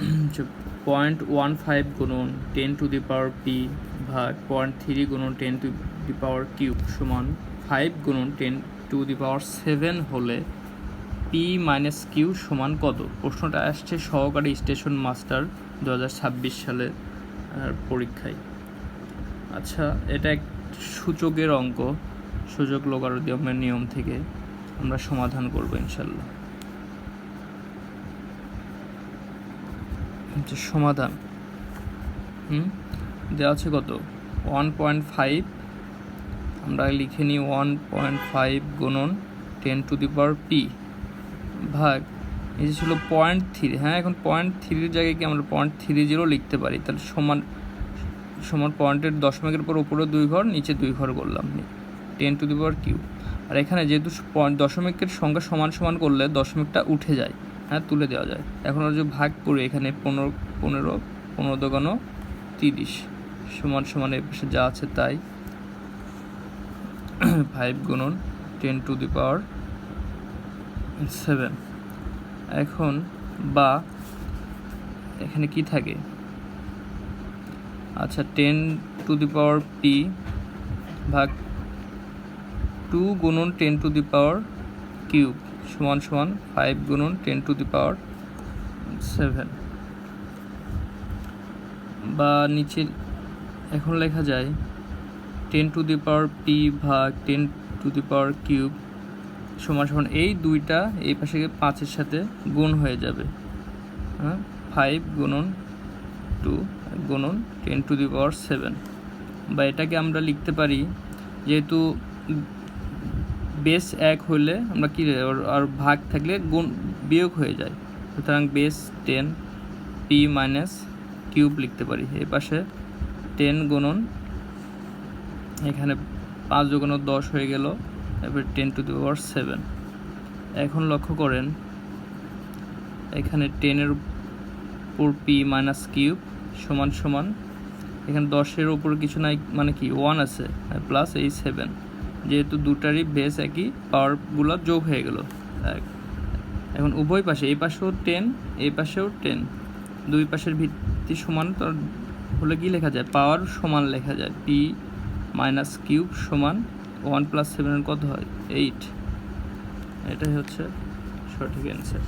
0.15 গুণন 10⁻p ভাগ 0.3 গুণন 10⁻³ সমান 5 গুণন 10⁻7 হলে p - q সমান কত? প্রশ্নটা আসছে সহকারী স্টেশন মাস্টার 2026 সালের পরীক্ষায়। আচ্ছা, এটা এক সূচকের অঙ্ক, সূচক লোগারিদমের নিয়ম থেকে আমরা সমাধান করব ইনশাল্লাহ। সমাধান দেওয়া আছে কত? 1.5, আমরা লিখে নিই 1.5 গুণন 10⁻p ভাগ এই যে ছিল 0.3। হ্যাঁ, এখন 0.3 জায়গায় কি আমরা 0.30 লিখতে পারি? তাহলে সমান পয়েন্টের দশমিকের পর উপরে 2 ঘর, নিচে 2 ঘর করলাম 10⁻³ আর এখানে যেহেতু দশমিকের সংখ্যা সমান সমান করলে দশমিকটা উঠে যায়, হ্যাঁ, তুলে দেওয়া যায়। এখন আমরা যদি ভাগ করি, এখানে 15 দোকান 30 সমান সমান এর পাশে যা আছে তাই 5 গুণন 10⁻7। এখন বা এখানে কি থাকে? আচ্ছা, 10⁻p ভাগ 2 গুণন 10⁻³ সমান সমান 5 গুণন 10⁻7। বা নিচে এখন লেখা যায় 10⁻p ভাগ 10⁻³ সমান সমান এই দুইটা এই পাশে 5-এর সাথে গুণ হয়ে যাবে, হ্যাঁ, 5 গুণন 2 গুণন 10⁻7। বা এটাকে আমরা লিখতে পারি, যেহেতু বেস 1 হলে আমরা কি আর ভাগ থাকলে গুণ বিয়োগ হয়ে যায়, সুতরাং বেস 10 p - কিউব লিখতে পারি। এই পাশে 10 গুণন এখানে 5 যোগ 10 হয়ে গেল, এবার 10⁻7। এখন লক্ষ্য করেন এখানে 10-এর উপর p - কিউব সমান সমান এখানে 10-এর উপর কিছু নাই, মানে কি 1 আছে, প্লাস এই 7, যেহেতু দুটারই বেস একই, পাওয়ারগুলো যোগ হয়ে গেল 1। এখন উভয় পাশে, এই পাশেও 10 এই পাশেও 10, দুই পাশের ভিত্তি সমান হলে কি লেখা যায়? পাওয়ার সমান লেখা যায়, p - কিউব সমান 1 + 7 কত হয়? 8। এটাই হচ্ছে সঠিক অ্যান্সার।